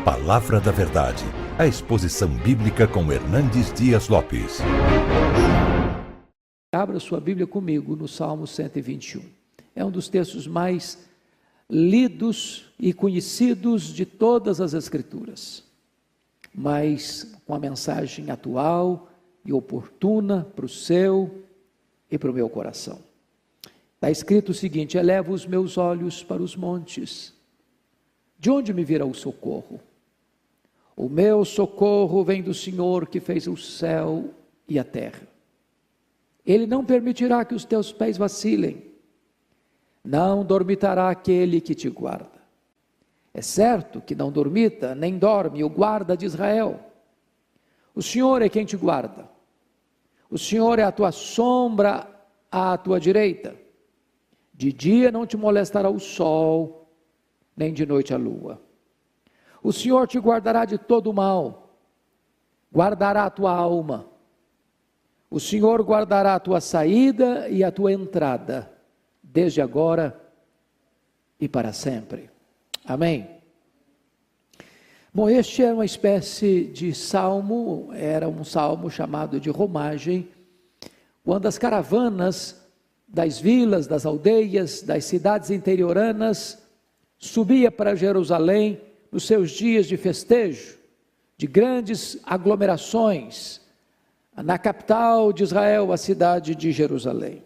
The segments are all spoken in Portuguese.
Palavra da Verdade, a exposição bíblica com Hernandes Dias Lopes. Abra sua Bíblia comigo no Salmo 121. É um dos textos mais lidos e conhecidos de todas as Escrituras, mas com a mensagem atual e oportuna para o seu e para o meu coração. Está escrito o seguinte: elevo os meus olhos para os montes, de onde me virá o socorro? O meu socorro vem do Senhor que fez o céu e a terra. Ele não permitirá que os teus pés vacilem, não dormitará aquele que te guarda. É certo que não dormita, nem dorme o guarda de Israel. O Senhor é quem te guarda. O Senhor é a tua sombra à tua direita. De dia não te molestará o sol, nem de noite a lua. O Senhor te guardará de todo o mal, guardará a tua alma. O Senhor guardará a tua saída e a tua entrada, desde agora e para sempre. Amém? Bom, este é uma espécie de salmo, era um salmo chamado de romagem, quando as caravanas das vilas, das aldeias, das cidades interioranas, subia para Jerusalém nos seus dias de festejo, de grandes aglomerações, na capital de Israel, a cidade de Jerusalém.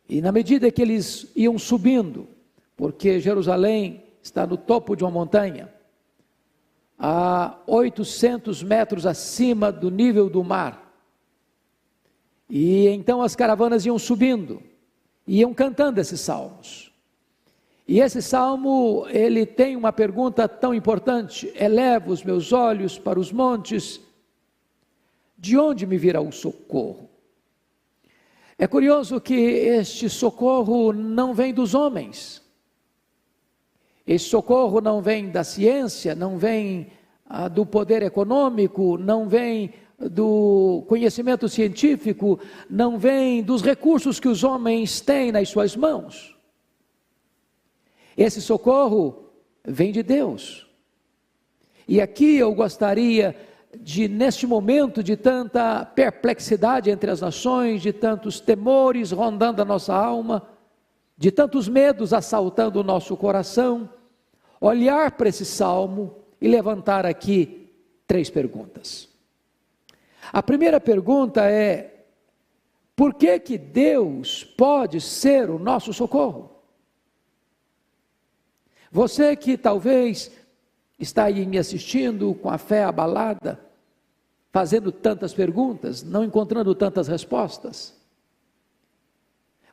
E na medida que eles iam subindo, porque Jerusalém está no topo de uma montanha, a 800 metros acima do nível do mar, e então as caravanas iam subindo, iam cantando esses salmos. E esse salmo, ele tem uma pergunta tão importante: elevo os meus olhos para os montes, de onde me virá o socorro? É curioso que este socorro não vem dos homens, esse socorro não vem da ciência, não vem do poder econômico, não vem do conhecimento científico, não vem dos recursos que os homens têm nas suas mãos. Esse socorro vem de Deus. E aqui eu gostaria de, neste momento de tanta perplexidade entre as nações, de tantos temores rondando a nossa alma, de tantos medos assaltando o nosso coração, olhar para esse salmo e levantar aqui 3 perguntas. A primeira pergunta é: por que que Deus pode ser o nosso socorro? Você que talvez está aí me assistindo com a fé abalada, fazendo tantas perguntas, não encontrando tantas respostas.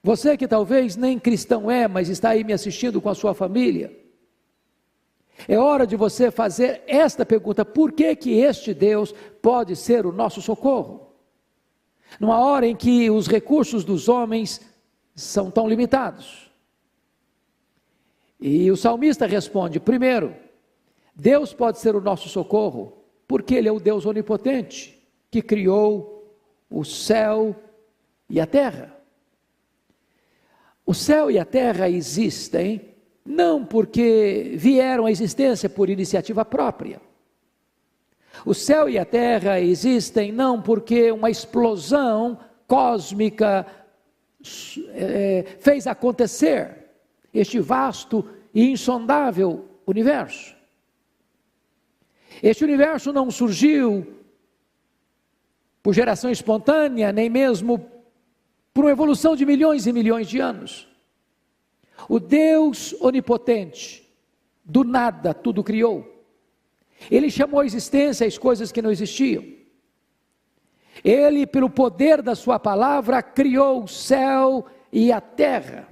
Você que talvez nem cristão é, mas está aí me assistindo com a sua família. É hora de você fazer esta pergunta: por que que este Deus pode ser o nosso socorro? Numa hora em que os recursos dos homens são tão limitados. E o salmista responde: primeiro, Deus pode ser o nosso socorro, porque Ele é o Deus onipotente, que criou o céu e a terra. O céu e a terra existem, não porque vieram à existência por iniciativa própria. O céu e a terra existem não porque uma explosão cósmica fez acontecer este vasto e insondável universo. Este universo não surgiu por geração espontânea, nem mesmo por uma evolução de milhões e milhões de anos. O Deus onipotente, do nada tudo criou. Ele chamou à existência as coisas que não existiam. Ele, pelo poder da sua palavra, criou o céu e a terra.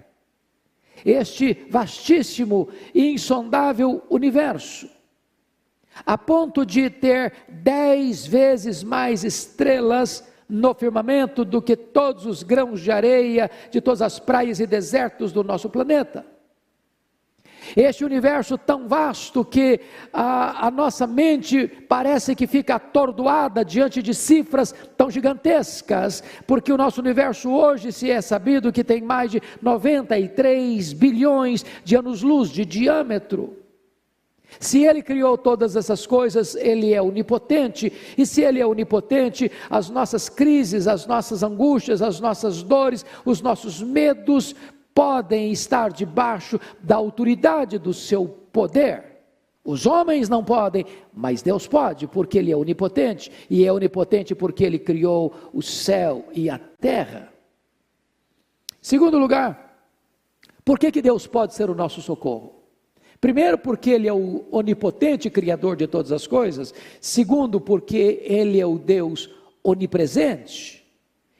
Este vastíssimo e insondável universo, a ponto de ter 10 vezes mais estrelas no firmamento do que todos os grãos de areia de todas as praias e desertos do nosso planeta. Este universo tão vasto que a nossa mente parece que fica atordoada diante de cifras tão gigantescas, porque o nosso universo hoje se é sabido que tem mais de 93 bilhões de anos-luz de diâmetro. Se Ele criou todas essas coisas, Ele é onipotente, e se Ele é onipotente, as nossas crises, as nossas angústias, as nossas dores, os nossos medos podem estar debaixo da autoridade do seu poder. Os homens não podem, mas Deus pode, porque Ele é onipotente, e é onipotente porque Ele criou o céu e a terra. Segundo lugar, por que Deus pode ser o nosso socorro? Primeiro, porque Ele é o onipotente Criador de todas as coisas. Segundo, porque Ele é o Deus onipresente.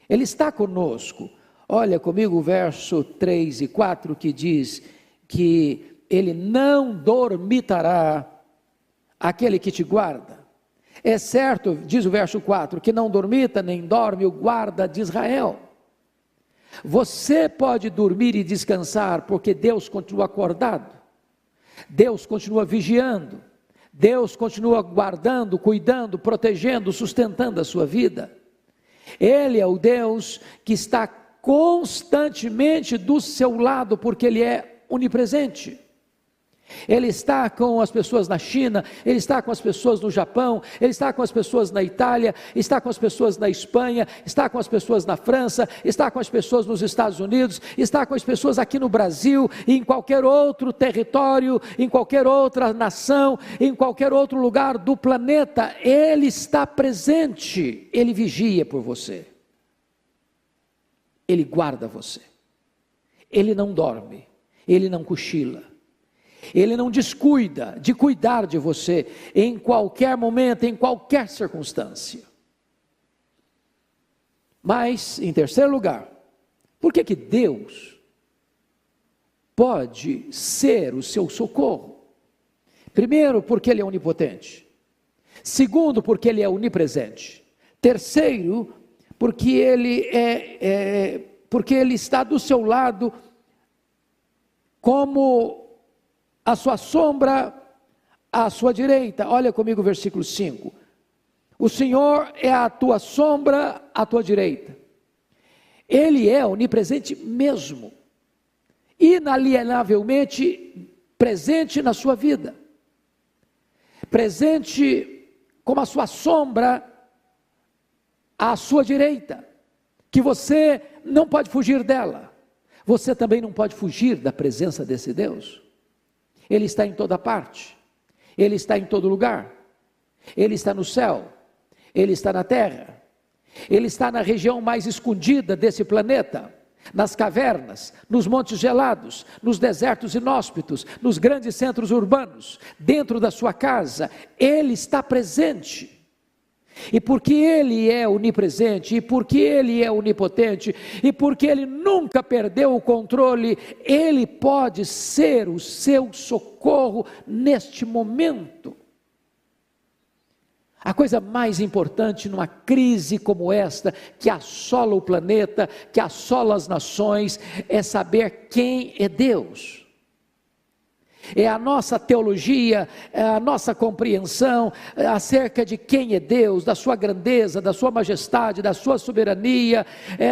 Ele está conosco. Olha comigo o verso 3 e 4 que diz que Ele não dormitará aquele que te guarda. É certo, diz o verso 4, que não dormita nem dorme o guarda de Israel. Você pode dormir e descansar porque Deus continua acordado. Deus continua vigiando, Deus continua guardando, cuidando, protegendo, sustentando a sua vida. Ele é o Deus que está constantemente do seu lado, porque Ele é onipresente. Ele está com as pessoas na China, Ele está com as pessoas no Japão, Ele está com as pessoas na Itália, está com as pessoas na Espanha, está com as pessoas na França, está com as pessoas nos Estados Unidos, está com as pessoas aqui no Brasil, e em qualquer outro território, em qualquer outra nação, em qualquer outro lugar do planeta. Ele está presente, Ele vigia por você, Ele guarda você, Ele não dorme, Ele não cochila. Ele não descuida de cuidar de você em qualquer momento, em qualquer circunstância. Mas, em terceiro lugar, por que Deus pode ser o seu socorro? Primeiro, porque Ele é onipotente. Segundo, porque Ele é onipresente. Terceiro, porque porque Ele está do seu lado como a sua sombra à sua direita. Olha comigo o versículo 5. O Senhor é a tua sombra à tua direita. Ele é onipresente mesmo, inalienavelmente presente na sua vida, presente como a sua sombra à sua direita, que você não pode fugir dela. Você também não pode fugir da presença desse Deus. Ele está em toda parte, Ele está em todo lugar, Ele está no céu, Ele está na terra, Ele está na região mais escondida desse planeta, nas cavernas, nos montes gelados, nos desertos inóspitos, nos grandes centros urbanos, dentro da sua casa. Ele está presente. E porque Ele é onipresente, e porque Ele é onipotente, e porque Ele nunca perdeu o controle, Ele pode ser o seu socorro neste momento. A coisa mais importante numa crise como esta, que assola o planeta, que assola as nações, é saber quem é Deus. É a nossa teologia, é a nossa compreensão acerca de quem é Deus, da sua grandeza, da sua majestade, da sua soberania,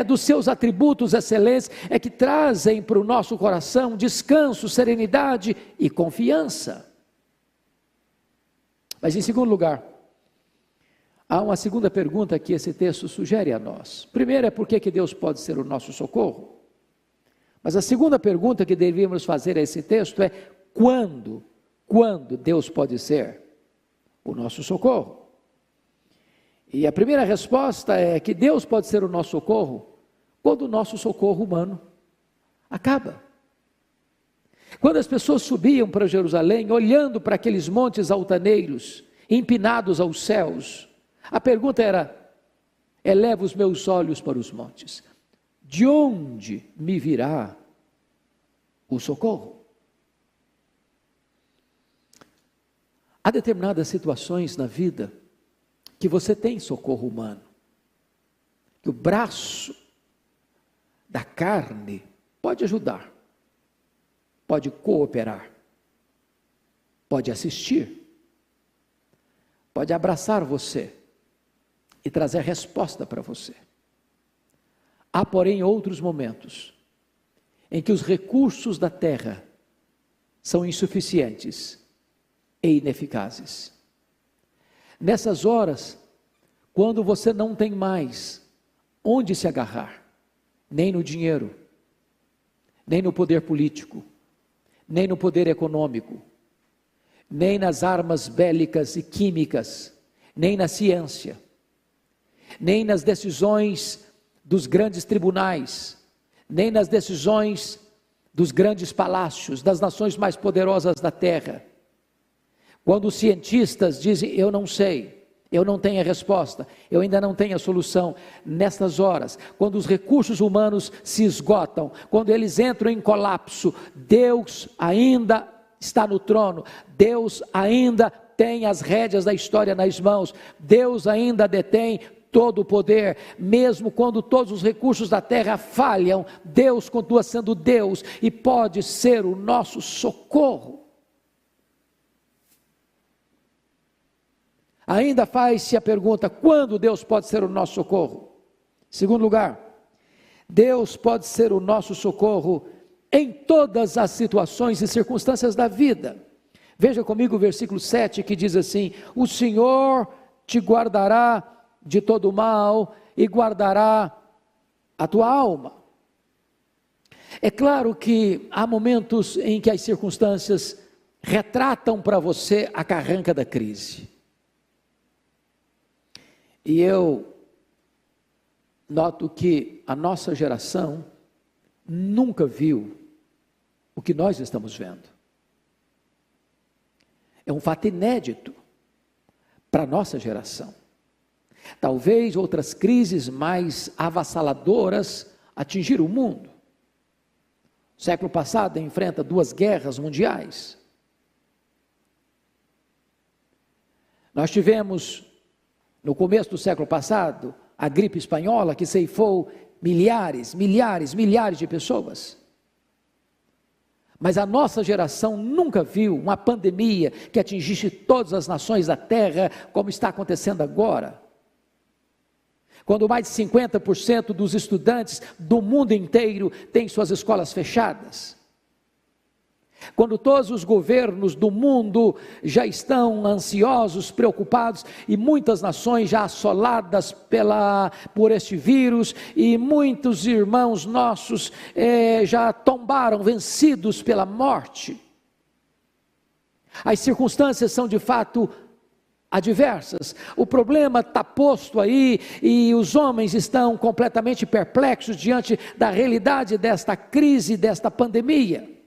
dos seus atributos excelentes, é que trazem para o nosso coração descanso, serenidade e confiança. Mas em segundo lugar, há uma segunda pergunta que esse texto sugere a nós. Primeiro é por que Deus pode ser o nosso socorro? Mas a segunda pergunta que deveríamos fazer a esse texto é: quando Deus pode ser o nosso socorro? E a primeira resposta é que Deus pode ser o nosso socorro quando o nosso socorro humano acaba. Quando as pessoas subiam para Jerusalém, olhando para aqueles montes altaneiros, empinados aos céus, a pergunta era: eleva os meus olhos para os montes, de onde me virá o socorro? Há determinadas situações na vida que você tem socorro humano, que o braço da carne pode ajudar, pode cooperar, pode assistir, pode abraçar você e trazer resposta para você. Há, porém, outros momentos em que os recursos da terra são insuficientes e ineficazes. Nessas horas, quando você não tem mais onde se agarrar, nem no dinheiro, nem no poder político, nem no poder econômico, nem nas armas bélicas e químicas, nem na ciência, nem nas decisões dos grandes tribunais, nem nas decisões dos grandes palácios, das nações mais poderosas da terra. Quando os cientistas dizem, eu não sei, eu não tenho a resposta, eu ainda não tenho a solução, nessas horas, quando os recursos humanos se esgotam, quando eles entram em colapso, Deus ainda está no trono, Deus ainda tem as rédeas da história nas mãos, Deus ainda detém todo o poder, mesmo quando todos os recursos da terra falham, Deus continua sendo Deus e pode ser o nosso socorro. Ainda faz-se a pergunta, quando Deus pode ser o nosso socorro? Segundo lugar, Deus pode ser o nosso socorro em todas as situações e circunstâncias da vida. Veja comigo o versículo 7 que diz assim, o Senhor te guardará de todo mal e guardará a tua alma. É claro que há momentos em que as circunstâncias retratam para você a carranca da crise. E eu noto que a nossa geração nunca viu o que nós estamos vendo. É um fato inédito para a nossa geração. Talvez outras crises mais avassaladoras atingiram o mundo. O século passado enfrenta 2 guerras mundiais. Nós tivemos, no começo do século passado, a gripe espanhola que ceifou milhares de pessoas. Mas a nossa geração nunca viu uma pandemia que atingisse todas as nações da terra, como está acontecendo agora. Quando mais de 50% dos estudantes do mundo inteiro têm suas escolas fechadas. Quando todos os governos do mundo já estão ansiosos, preocupados, e muitas nações já assoladas por este vírus, e muitos irmãos nossos já tombaram, vencidos pela morte. As circunstâncias são de fato adversas, o problema está posto aí, e os homens estão completamente perplexos diante da realidade desta crise, desta pandemia.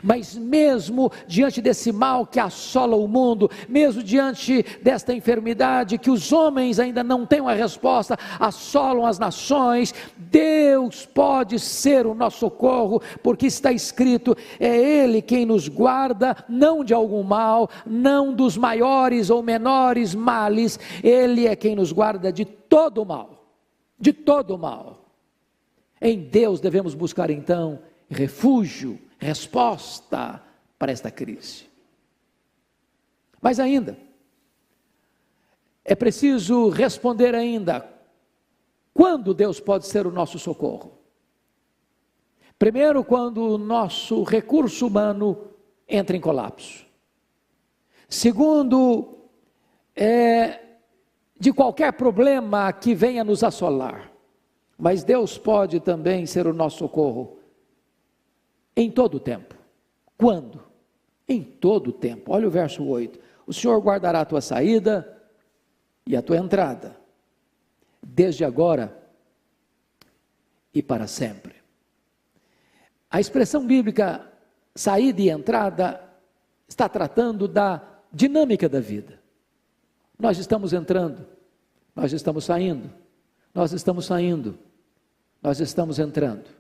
Mas mesmo diante desse mal que assola o mundo, mesmo diante desta enfermidade que os homens ainda não têm uma resposta, assolam as nações, Deus pode ser o nosso socorro, porque está escrito, é Ele quem nos guarda, não de algum mal, não dos maiores ou menores males, Ele é quem nos guarda de todo mal, de todo mal. Em Deus devemos buscar então refúgio, resposta para esta crise. Mas ainda, é preciso responder ainda, quando Deus pode ser o nosso socorro? Primeiro, quando o nosso recurso humano entra em colapso. Segundo, de qualquer problema que venha nos assolar. Mas Deus pode também ser o nosso socorro em todo o tempo. Quando? Em todo o tempo. Olha o verso 8. O Senhor guardará a tua saída e a tua entrada, desde agora e para sempre. A expressão bíblica saída e entrada está tratando da dinâmica da vida. Nós estamos entrando, nós estamos saindo, nós estamos saindo, nós estamos entrando.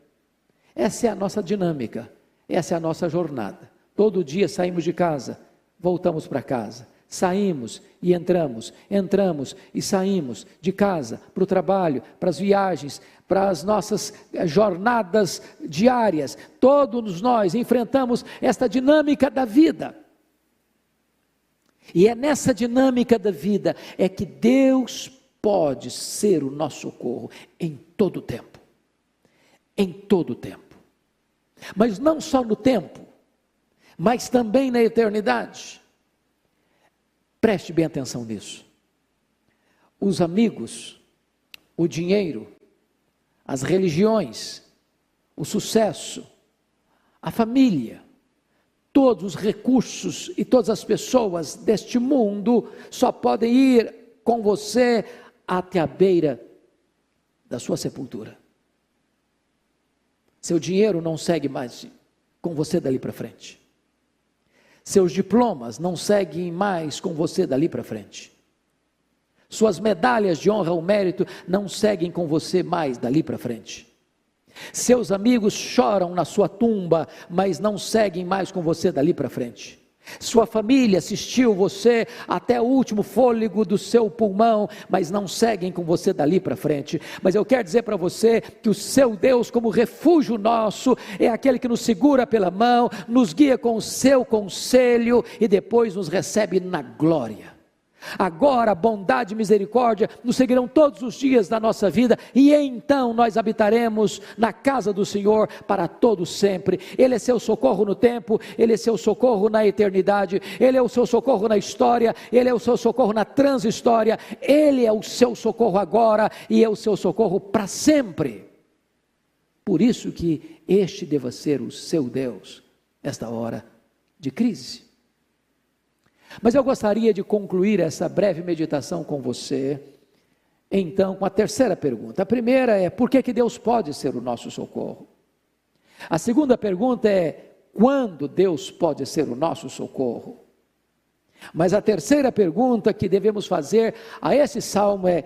Essa é a nossa dinâmica, essa é a nossa jornada. Todo dia saímos de casa, voltamos para casa, saímos e entramos e saímos de casa, para o trabalho, para as viagens, para as nossas jornadas diárias. Todos nós enfrentamos esta dinâmica da vida. E é nessa dinâmica da vida é que Deus pode ser o nosso socorro em todo o tempo. Em todo o tempo. Mas não só no tempo, mas também na eternidade. Preste bem atenção nisso. Os amigos, o dinheiro, as religiões, o sucesso, a família, todos os recursos e todas as pessoas deste mundo só podem ir com você até a beira da sua sepultura. Seu dinheiro não segue mais com você dali para frente. Seus diplomas não seguem mais com você dali para frente. Suas medalhas de honra ou mérito não seguem com você mais dali para frente. Seus amigos choram na sua tumba, mas não seguem mais com você dali para frente. Sua família assistiu você até o último fôlego do seu pulmão, mas não seguem com você dali para frente. Mas eu quero dizer para você que o seu Deus, como refúgio nosso, é aquele que nos segura pela mão, nos guia com o seu conselho e depois nos recebe na glória. Agora, bondade e misericórdia nos seguirão todos os dias da nossa vida, e então nós habitaremos na casa do Senhor para todo sempre. Ele é seu socorro no tempo, Ele é seu socorro na eternidade, Ele é o seu socorro na história, Ele é o seu socorro na transhistória, Ele é o seu socorro agora e é o seu socorro para sempre. Por isso que este deva ser o seu Deus, nesta hora de crise. Mas eu gostaria de concluir essa breve meditação com você, então, com a terceira pergunta. A primeira é, por que Deus pode ser o nosso socorro? A segunda pergunta é, quando Deus pode ser o nosso socorro? Mas a terceira pergunta que devemos fazer a esse salmo é,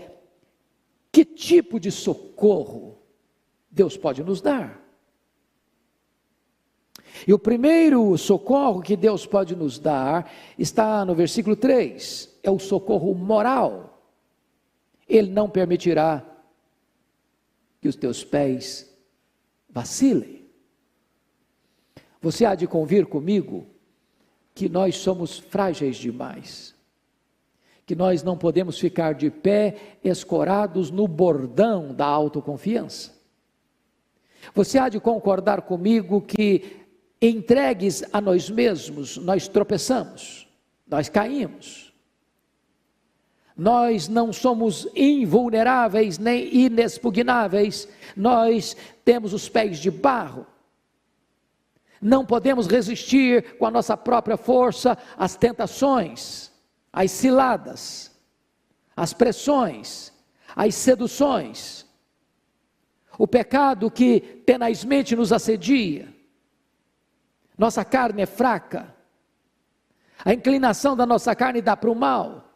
que tipo de socorro Deus pode nos dar? E o primeiro socorro que Deus pode nos dar está no versículo 3, é o socorro moral. Ele não permitirá que os teus pés vacilem. Você há de convir comigo que nós somos frágeis demais, que nós não podemos ficar de pé escorados no bordão da autoconfiança. Você há de concordar comigo que entregues a nós mesmos, nós tropeçamos, nós caímos. Nós não somos invulneráveis nem inexpugnáveis, nós temos os pés de barro. Não podemos resistir com a nossa própria força às tentações, às ciladas, às pressões, às seduções. O pecado que tenazmente nos assedia. Nossa carne é fraca, a inclinação da nossa carne dá para o mal,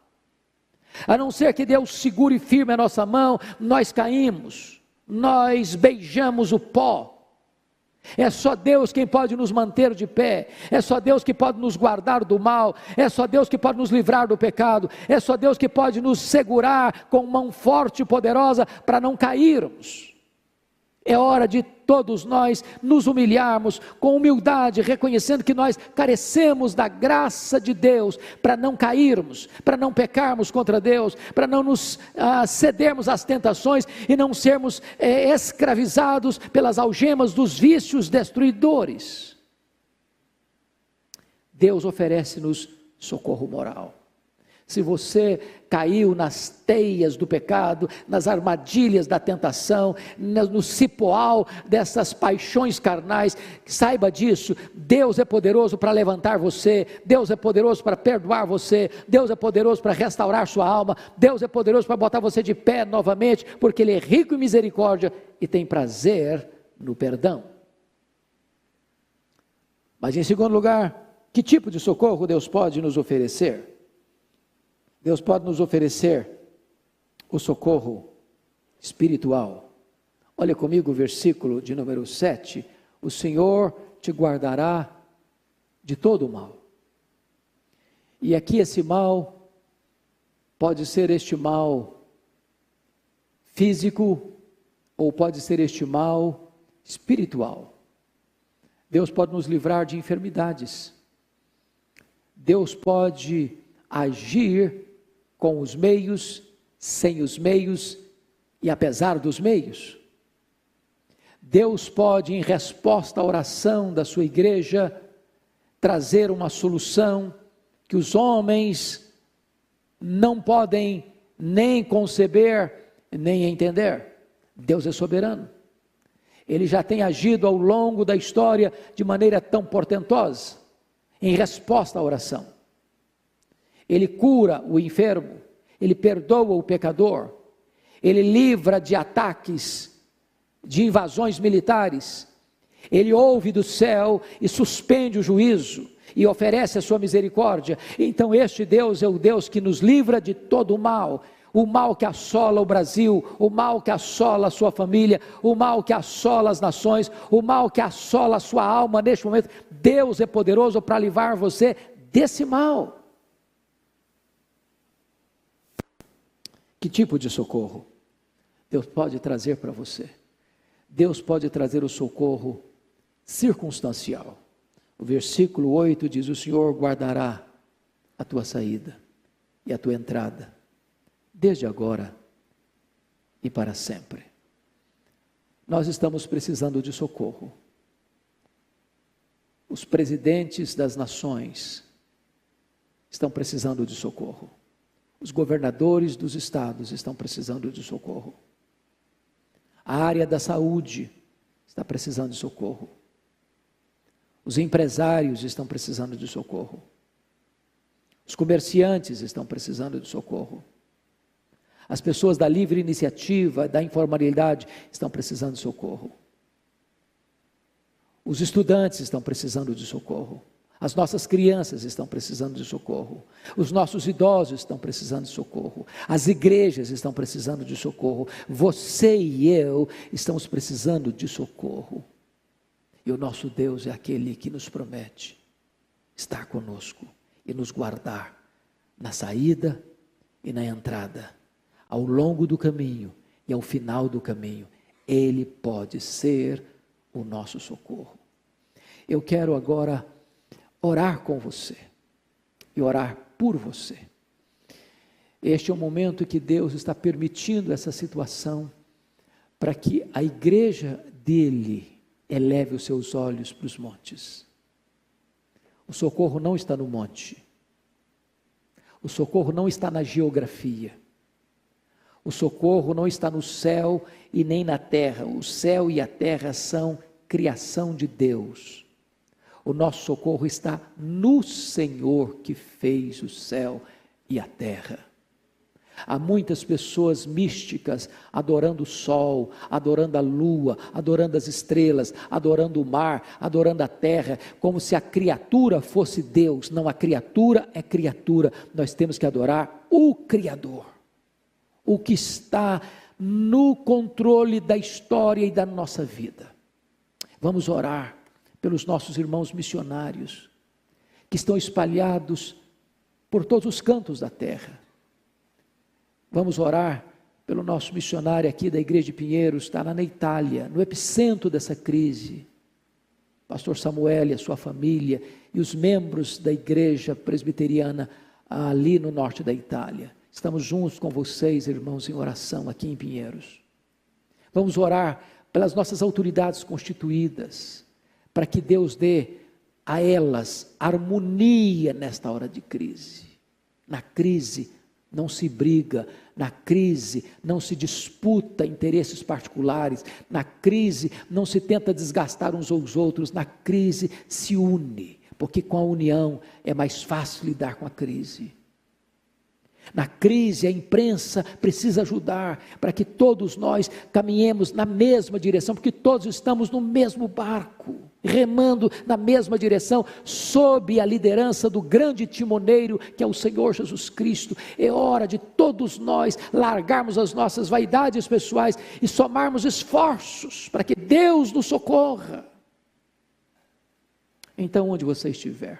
a não ser que Deus segure firme a nossa mão, nós caímos, nós beijamos o pó. É só Deus quem pode nos manter de pé, é só Deus que pode nos guardar do mal, é só Deus que pode nos livrar do pecado, é só Deus que pode nos segurar com mão forte e poderosa para não cairmos. É hora de todos nós nos humilharmos com humildade, reconhecendo que nós carecemos da graça de Deus para não cairmos, para não pecarmos contra Deus, para não nos cedermos às tentações e não sermos escravizados pelas algemas dos vícios destruidores. Deus oferece-nos socorro moral. Se você caiu nas teias do pecado, nas armadilhas da tentação, no cipoal dessas paixões carnais, saiba disso, Deus é poderoso para levantar você, Deus é poderoso para perdoar você, Deus é poderoso para restaurar sua alma, Deus é poderoso para botar você de pé novamente, porque Ele é rico em misericórdia e tem prazer no perdão. Mas em segundo lugar, que tipo de socorro Deus pode nos oferecer? Deus pode nos oferecer o socorro espiritual. Olha comigo o versículo de número 7. O Senhor te guardará de todo o mal. E aqui esse mal pode ser este mal físico ou pode ser este mal espiritual. Deus pode nos livrar de enfermidades. Deus pode agir com os meios, sem os meios e apesar dos meios. Deus pode, em resposta à oração da sua igreja, trazer uma solução que os homens não podem nem conceber, nem entender. Deus é soberano. Ele já tem agido ao longo da história de maneira tão portentosa, em resposta à oração. Ele cura o enfermo, Ele perdoa o pecador, Ele livra de ataques, de invasões militares, Ele ouve do céu e suspende o juízo, e oferece a sua misericórdia. Então este Deus é o Deus que nos livra de todo o mal que assola o Brasil, o mal que assola a sua família, o mal que assola as nações, o mal que assola a sua alma neste momento. Deus é poderoso para livrar você desse mal. Que tipo de socorro Deus pode trazer para você? Deus pode trazer o socorro circunstancial. O versículo 8 diz: o Senhor guardará a tua saída e a tua entrada, desde agora e para sempre. Nós estamos precisando de socorro. Os presidentes das nações estão precisando de socorro. Os governadores dos estados estão precisando de socorro. A área da saúde está precisando de socorro. Os empresários estão precisando de socorro. Os comerciantes estão precisando de socorro. As pessoas da livre iniciativa, da informalidade, estão precisando de socorro. Os estudantes estão precisando de socorro. As nossas crianças estão precisando de socorro. Os nossos idosos estão precisando de socorro. As igrejas estão precisando de socorro. Você e eu estamos precisando de socorro. E o nosso Deus é aquele que nos promete estar conosco e nos guardar na saída e na entrada, ao longo do caminho e ao final do caminho. Ele pode ser o nosso socorro. Eu quero agora orar com você e orar por você. Este é o momento que Deus está permitindo essa situação para que a igreja dele eleve os seus olhos para os montes. O socorro não está no monte. O socorro não está na geografia. O socorro não está no céu e nem na terra. O céu e a terra são criação de Deus. O nosso socorro está no Senhor que fez o céu e a terra. Há muitas pessoas místicas adorando o sol, adorando a lua, adorando as estrelas, adorando o mar, adorando a terra, como se a criatura fosse Deus. Não, a criatura é criatura. Nós temos que adorar o Criador, o que está no controle da história e da nossa vida. Vamos orar pelos nossos irmãos missionários, que estão espalhados por todos os cantos da terra. Vamos orar pelo nosso missionário aqui da igreja de Pinheiros, está lá na Itália, no epicentro dessa crise. Pastor Samuel e a sua família e os membros da igreja presbiteriana ali no norte da Itália. Estamos juntos com vocês, irmãos, em oração aqui em Pinheiros. Vamos orar pelas nossas autoridades constituídas, para que Deus dê a elas harmonia nesta hora de crise. Na crise não se briga, na crise não se disputa interesses particulares, na crise não se tenta desgastar uns aos outros, na crise se une, porque com a união é mais fácil lidar com a crise. Na crise a imprensa precisa ajudar para que todos nós caminhemos na mesma direção, porque todos estamos no mesmo barco, remando na mesma direção, sob a liderança do grande timoneiro que é o Senhor Jesus Cristo. É hora de todos nós largarmos as nossas vaidades pessoais e somarmos esforços para que Deus nos socorra. Então, onde você estiver,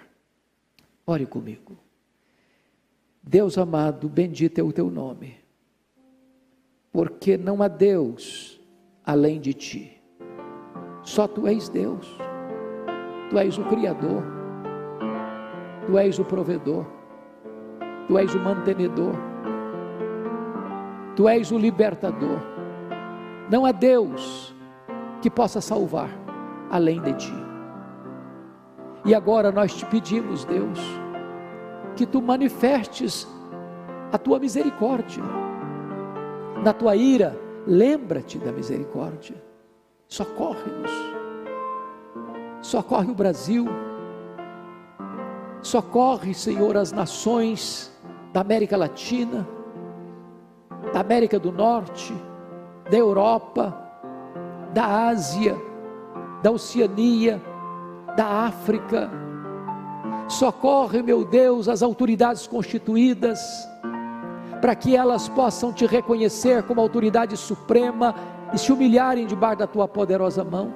ore comigo. Deus amado, bendito é o teu nome, porque não há Deus além de ti. Só tu és Deus. Tu és o Criador, Tu és o provedor, Tu és o mantenedor, Tu és o libertador. Não há Deus que possa salvar além de Ti. E agora nós te pedimos, Deus, que Tu manifestes a tua misericórdia. Na tua ira, lembra-te da misericórdia. Socorre-nos. Socorre o Brasil. Socorre, Senhor, as nações da América Latina, da América do Norte, da Europa, da Ásia, da Oceania, da África. Socorre, meu Deus, as autoridades constituídas, para que elas possam te reconhecer como autoridade suprema e se humilharem debaixo da tua poderosa mão.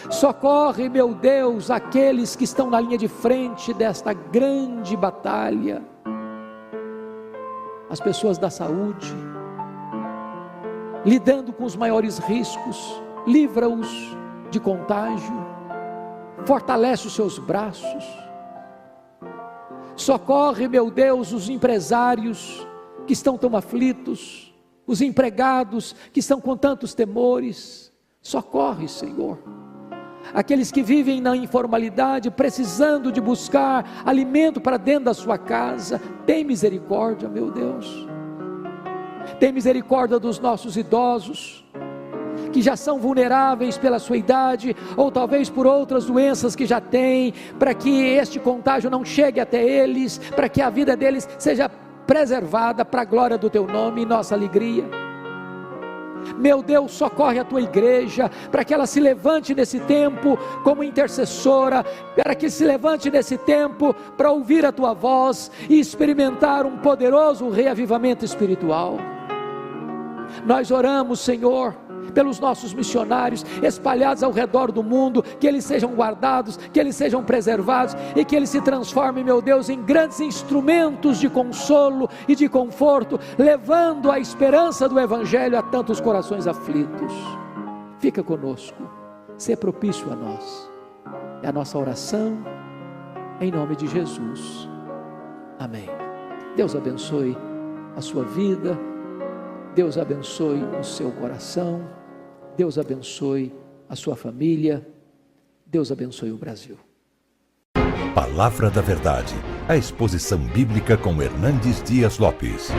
Socorre, meu Deus, aqueles que estão na linha de frente desta grande batalha, as pessoas da saúde, lidando com os maiores riscos. Livra-os de contágio, fortalece os seus braços. Socorre, meu Deus, os empresários que estão tão aflitos, os empregados que estão com tantos temores. Socorre, Senhor, aqueles que vivem na informalidade, precisando de buscar alimento para dentro da sua casa. Tem misericórdia, meu Deus. Tem misericórdia dos nossos idosos, que já são vulneráveis pela sua idade, ou talvez por outras doenças que já têm, para que este contágio não chegue até eles, para que a vida deles seja preservada para a glória do teu nome e nossa alegria. Meu Deus, socorre a tua igreja, para que ela se levante nesse tempo como intercessora, para que se levante nesse tempo para ouvir a tua voz e experimentar um poderoso reavivamento espiritual. Nós oramos, Senhor, pelos nossos missionários espalhados ao redor do mundo, que eles sejam guardados, que eles sejam preservados e que eles se transformem, meu Deus, em grandes instrumentos de consolo e de conforto, levando a esperança do Evangelho a tantos corações aflitos. Fica conosco, sê propício a nós. É a nossa oração em nome de Jesus. Amém. Deus abençoe a sua vida, Deus abençoe o seu coração, Deus abençoe a sua família, Deus abençoe o Brasil. Palavra da Verdade, a exposição bíblica com Hernandes Dias Lopes.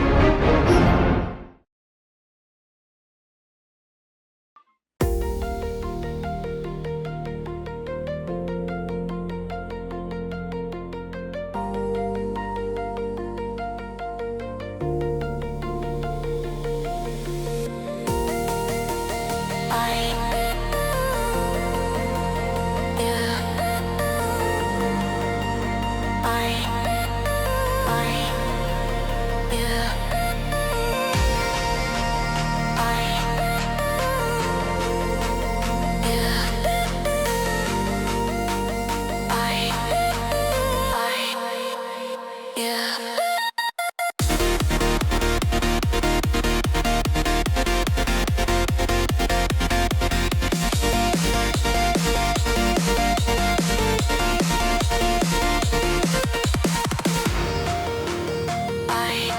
I